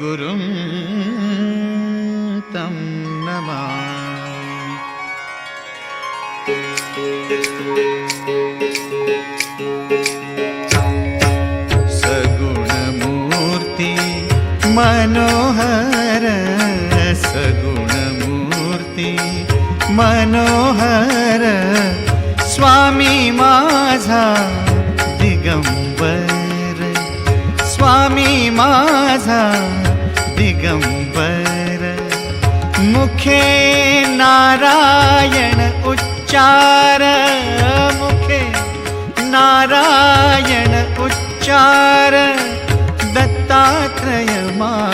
गुरुं तं नमामि। सगुणमूर्ति मनोहर, सगुणमूर्ति मनोहर, स्वामी माझा दिगंबर, स्वामी माझा दिगंबर। मुखे नारायण उच्चार, मुखे नारायण उच्चार, दत्तात्रय मा